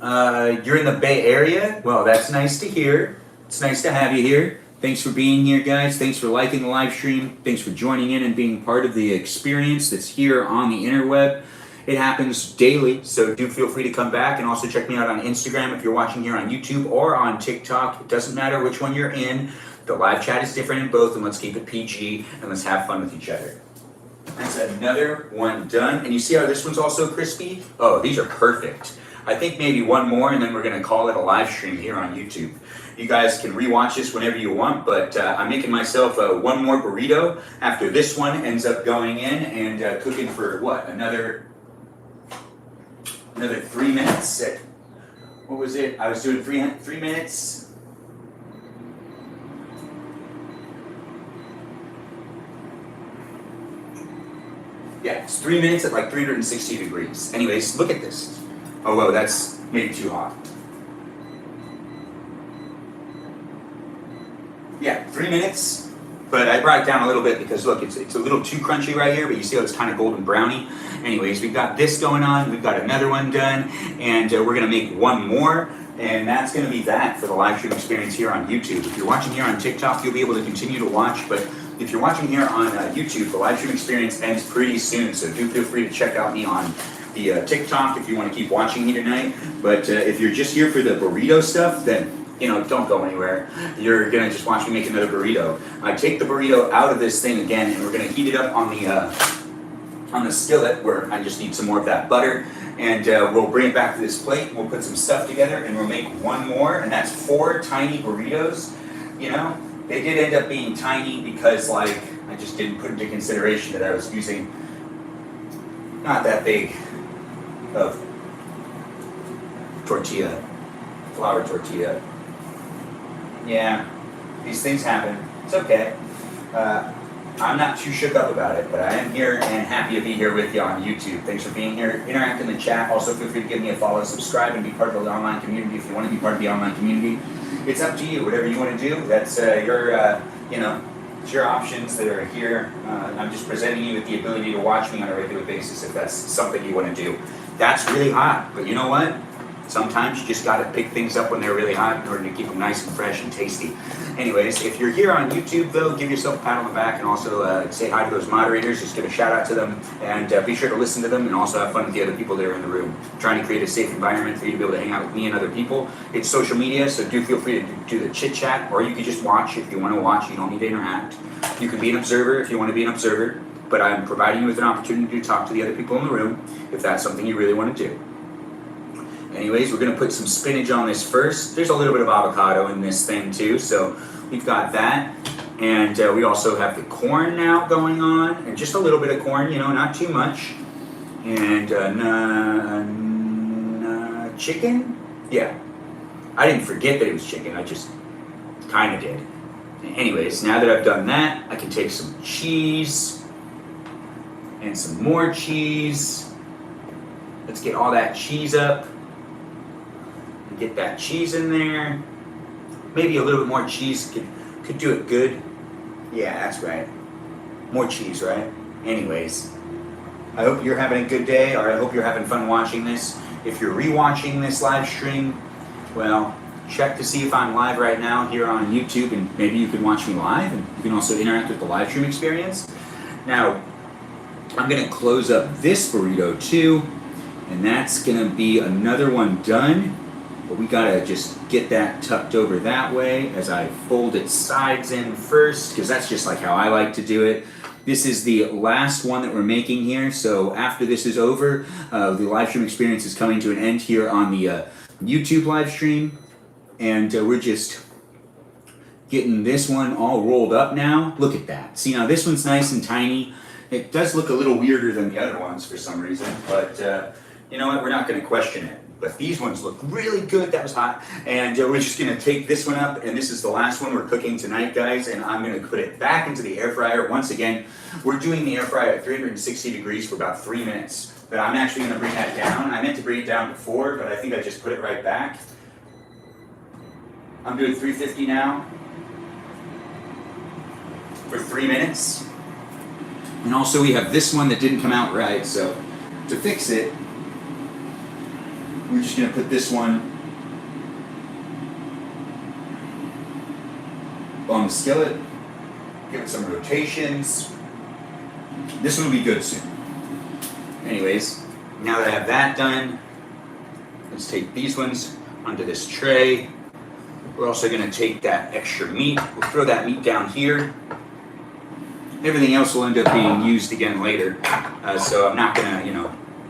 Speaker 1: You're in the Bay Area? Well, that's nice to hear. It's nice to have you here. Thanks for being here, guys. Thanks for liking the live stream. Thanks for joining in and being part of the experience that's here on the interweb. It happens daily, so do feel free to come back and also check me out on Instagram if you're watching here on YouTube or on TikTok. It doesn't matter which one you're in. The live chat is different in both, and let's keep it PG and let's have fun with each other. That's another one done. And you see how this one's also crispy? Oh, these are perfect. I think maybe one more and then we're gonna call it a live stream here on YouTube. You guys can rewatch this whenever you want, but I'm making myself one more burrito after this one ends up going in and cooking for what? Another 3 minutes? What was it? I was doing 3 minutes. Yeah, it's 3 minutes at like 360 degrees. Anyways, look at this. Oh, whoa, that's maybe too hot. Yeah, 3 minutes, but I brought it down a little bit because look, it's a little too crunchy right here, but you see how it's kind of golden browny. Anyways, we've got this going on, we've got another one done, and we're gonna make one more, and that's gonna be that for the live stream experience here on YouTube. If you're watching here on TikTok, you'll be able to continue to watch, but if you're watching here on YouTube, the live stream experience ends pretty soon, so do feel free to check out me on the TikTok if you want to keep watching me tonight. But if you're just here for the burrito stuff, then you know, don't go anywhere. You're gonna just watch me make another burrito. I take the burrito out of this thing again, and we're gonna heat it up on the skillet where I just need some more of that butter, and we'll bring it back to this plate. And we'll put some stuff together, and we'll make one more, and that's 4 tiny burritos. You know, they did end up being tiny because like I just didn't put into consideration that I was using not that big of tortilla, flour tortilla. Yeah, these things happen. It's okay. I'm not too shook up about it, but I am here and happy to be here with you on YouTube. Thanks for being here. Interact in the chat. Also, feel free to give me a follow, subscribe, and be part of the online community if you want to be part of the online community. It's up to you. Whatever you want to do, that's it's your options that are here. I'm just presenting you with the ability to watch me on a regular basis if that's something you want to do. That's really hot, but you know what? Sometimes you just gotta pick things up when they're really hot in order to keep them nice and fresh and tasty. Anyways, if you're here on YouTube though, give yourself a pat on the back and also say hi to those moderators. Just give a shout out to them and be sure to listen to them and also have fun with the other people that are in the room. I'm trying to create a safe environment for you to be able to hang out with me and other people. It's social media, so do feel free to do the chit chat, or you can just watch if you want to watch. You don't need to interact. You can be an observer if you want to be an observer, but I'm providing you with an opportunity to talk to the other people in the room if that's something you really want to do. Anyways, we're going to put some spinach on this first. There's a little bit of avocado in this thing too, so we've got that. And we also have the corn now going on, and just a little bit of corn, not too much. And chicken? Yeah. I didn't forget that it was chicken, I just kind of did. Anyways, now that I've done that, I can take some cheese and some more cheese. Let's get all that cheese up. Get that cheese in there. Maybe a little bit more cheese could do it good. Yeah, that's right. More cheese, right? Anyways, I hope you're having a good day, or I hope you're having fun watching this. If you're rewatching this live stream, well, check to see if I'm live right now here on YouTube, and maybe you can watch me live, and you can also interact with the live stream experience. Now, I'm gonna close up this burrito too, and that's gonna be another one done. But we gotta just get that tucked over that way as I fold its sides in first, because that's just like how I like to do it. This is the last one that we're making here, so after this is over, the live stream experience is coming to an end here on the YouTube live stream, and we're just getting this one all rolled up now. Look at that. See, now this one's nice and tiny. It does look a little weirder than the other ones for some reason, but you know what, we're not gonna question it. But these ones look really good. That was hot. And we're just gonna take this one up, and this is the last one we're cooking tonight, guys, and I'm gonna put it back into the air fryer. Once again, we're doing the air fryer at 360 degrees for about 3 minutes, but I'm actually gonna bring that down. I meant to bring it down before, but I think I just put it right back. I'm doing 350 now for 3 minutes. And also we have this one that didn't come out right, so to fix it, we're just gonna put this one on the skillet, give it some rotations. This one will be good soon. Anyways, now that I have that done, let's take these ones onto this tray. We're also gonna take that extra meat. We'll throw that meat down here. Everything else will end up being used again later, so I'm not gonna,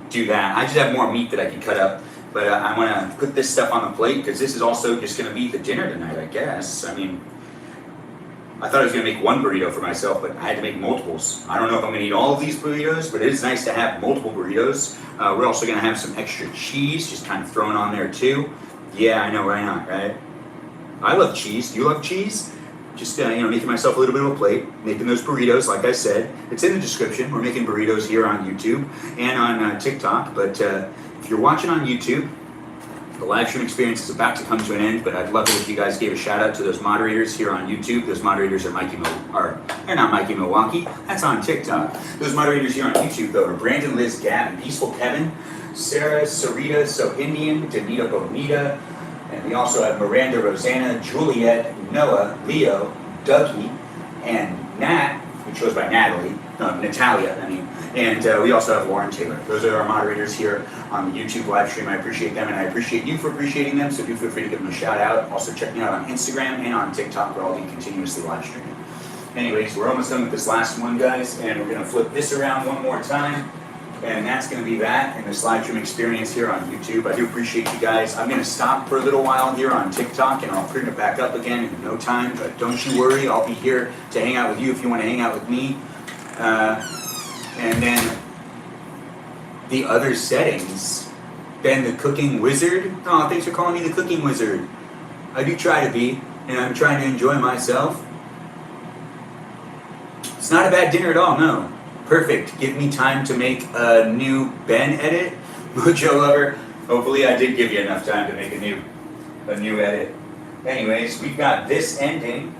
Speaker 1: do that. I just have more meat that I can cut up. But I want to put this stuff on the plate because this is also just going to be the dinner tonight, I guess. I mean, I thought I was going to make one burrito for myself, but I had to make multiples. I don't know if I'm going to eat all of these burritos, but it is nice to have multiple burritos. We're also going to have some extra cheese, just kind of thrown on there too. Yeah, I know, why not, right? I love cheese. Do you love cheese? Just, making myself a little bit of a plate, making those burritos, like I said. It's in the description. We're making burritos here on YouTube and on TikTok, but if you're watching on YouTube, the live stream experience is about to come to an end, but I'd love it if you guys gave a shout out to those moderators here on YouTube. Those moderators are they're not Mikey Milwaukee, that's on TikTok. Those moderators here on YouTube, though, are Brandon, Liz, Gavin, Peaceful Kevin, Sarah, Sarita, So Indian, Danita Bonita, and we also have Miranda, Rosanna, Juliet, Noah, Leo, Dougie, and Nat, which goes by Natalia, and we also have Lauren Taylor. Those are our moderators here on the YouTube live stream. I appreciate them, and I appreciate you for appreciating them, so do feel free to give them a shout out. Also check me out on Instagram and on TikTok, where I'll be continuously live streaming. Anyways, we're almost done with this last one, guys, and we're gonna flip this around one more time, and that's gonna be that in this live stream experience here on YouTube. I do appreciate you guys. I'm gonna stop for a little while here on TikTok, and I'll bring it back up again in no time, but don't you worry, I'll be here to hang out with you if you wanna hang out with me. And then the other settings, Ben the Cooking Wizard. Oh, thanks for calling me the Cooking Wizard. I do try to be, and I'm trying to enjoy myself. It's not a bad dinner at all, no. Perfect. Give me time to make a new Ben edit. Mojo Lover, hopefully I did give you enough time to make a new edit. Anyways, we've got this ending.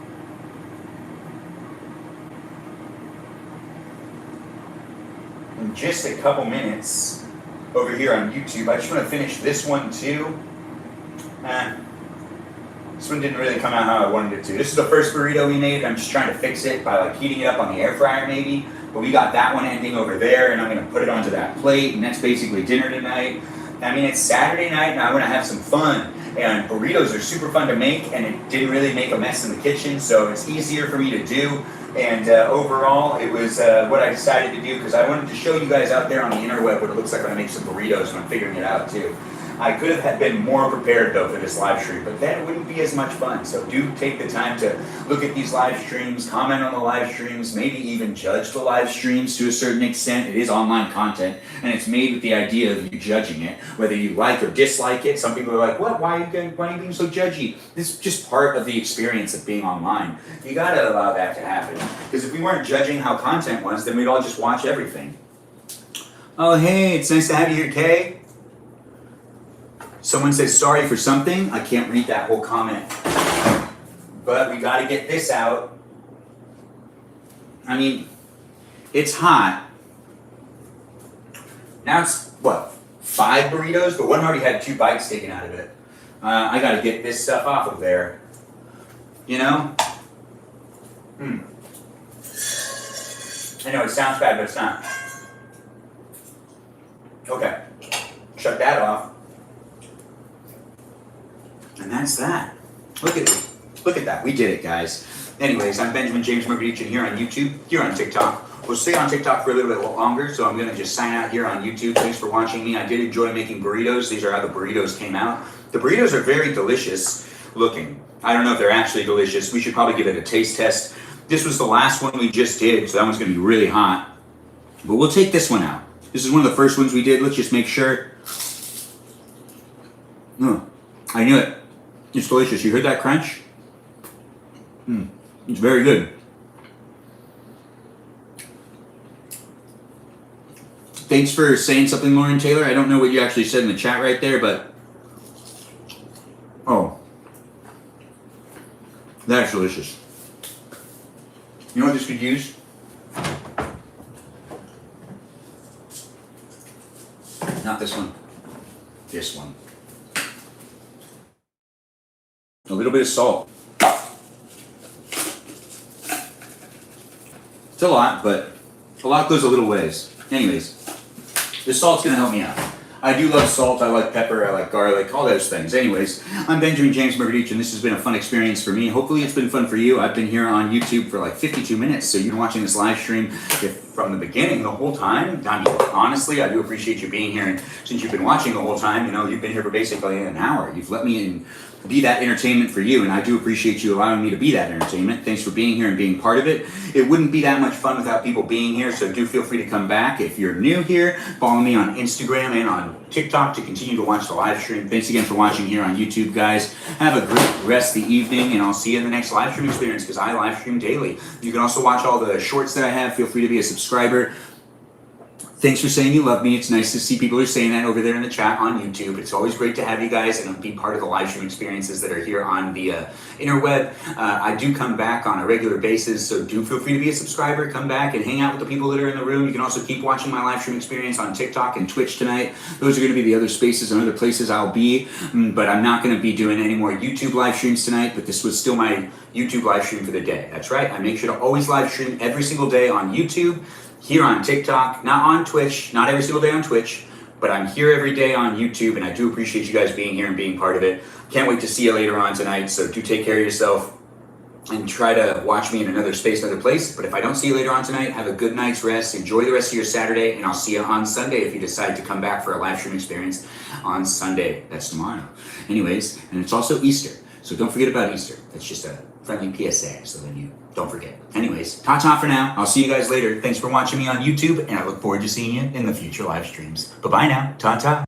Speaker 1: In just a couple minutes over here on YouTube. I just want to finish this one too. This one didn't really come out how I wanted it to. This is the first burrito we made. I'm just trying to fix it by like heating it up on the air fryer maybe. But we got that one ending over there, and I'm gonna put it onto that plate, and that's basically dinner tonight. I mean, it's Saturday night, and I want to have some fun. And burritos are super fun to make, and it didn't really make a mess in the kitchen, so it's easier for me to do. And overall, it was what I decided to do because I wanted to show you guys out there on the interweb what it looks like when I make some burritos when I'm figuring it out too. I could have been more prepared though for this live stream, but then it wouldn't be as much fun. So do take the time to look at these live streams, comment on the live streams, maybe even judge the live streams to a certain extent. It is online content, and it's made with the idea of you judging it, whether you like or dislike it. Some people are like, what? Why are you being so judgy? This is just part of the experience of being online. You gotta allow that to happen. Because if we weren't judging how content was, then we'd all just watch everything. Oh, hey, it's nice to have you here, Kay. Someone says sorry for something. I can't read that whole comment. But we got to get this out. I mean, it's hot. Now it's, what, 5 burritos? But one already had 2 bites taken out of it. I got to get this stuff off of there. You know? I know it sounds bad, but it's not. Okay. Shut that off. And that's that. Look at that. We did it, guys. Anyways, I'm Benjamin James Magrdichian here on YouTube, here on TikTok. We'll stay on TikTok for a little bit longer, so I'm going to just sign out here on YouTube. Thanks for watching me. I did enjoy making burritos. These are how the burritos came out. The burritos are very delicious looking. I don't know if they're actually delicious. We should probably give it a taste test. This was the last one we just did, so that one's going to be really hot. But we'll take this one out. This is one of the first ones we did. Let's just make sure. I knew it. It's delicious. You heard that crunch? It's very good. Thanks for saying something, Lauren Taylor. I don't know what you actually said in the chat right there, but oh, that's delicious. You know what this could use? Not this one. This one. A little bit of salt. It's a lot, but a lot goes a little ways. Anyways, the salt's gonna help me out. I do love salt, I like pepper, I like garlic, all those things. Anyways, I'm Benjamin James Magrdichian. This has been a fun experience for me. Hopefully it's been fun for you. I've been here on YouTube for like 52 minutes, so you've been watching this live stream from the beginning, the whole time. I mean, honestly, I do appreciate you being here, and since you've been watching the whole time, you know, you've been here for basically an hour. You've let me in, be that entertainment for you, and I do appreciate you allowing me to be that entertainment. Thanks for being here and being part of it. It wouldn't be that much fun without people being here, so do feel free to come back. If you're new here, follow me on Instagram and on TikTok to continue to watch the live stream. Thanks again for watching here on YouTube, guys. Have a great rest of the evening, and I'll see you in the next live stream experience because I live stream daily. You can also watch all the shorts that I have. Feel free to be a subscriber. Thanks for saying you love me. It's nice to see people are saying that over there in the chat on YouTube. It's always great to have you guys and be part of the live stream experiences that are here on the interweb. I do come back on a regular basis, so do feel free to be a subscriber. Come back and hang out with the people that are in the room. You can also keep watching my live stream experience on TikTok and Twitch tonight. Those are going to be the other spaces and other places I'll be, but I'm not going to be doing any more YouTube live streams tonight, but this was still my YouTube live stream for the day. That's right. I make sure to always live stream every single day on YouTube, here on TikTok, not on Twitch, not every single day on Twitch, but I'm here every day on YouTube, and I do appreciate you guys being here and being part of it. Can't wait to see you later on tonight, so do take care of yourself and try to watch me in another space, another place. But if I don't see you later on tonight, have a good night's rest, enjoy the rest of your Saturday, and I'll see you on Sunday if you decide to come back for a live stream experience on Sunday. That's tomorrow. Anyways, and it's also Easter, so don't forget about Easter. That's just a friendly PSA, so then you don't forget. Anyways, ta-ta for now. I'll see you guys later. Thanks for watching me on YouTube, and I look forward to seeing you in the future live streams. Bye-bye now. Ta-ta.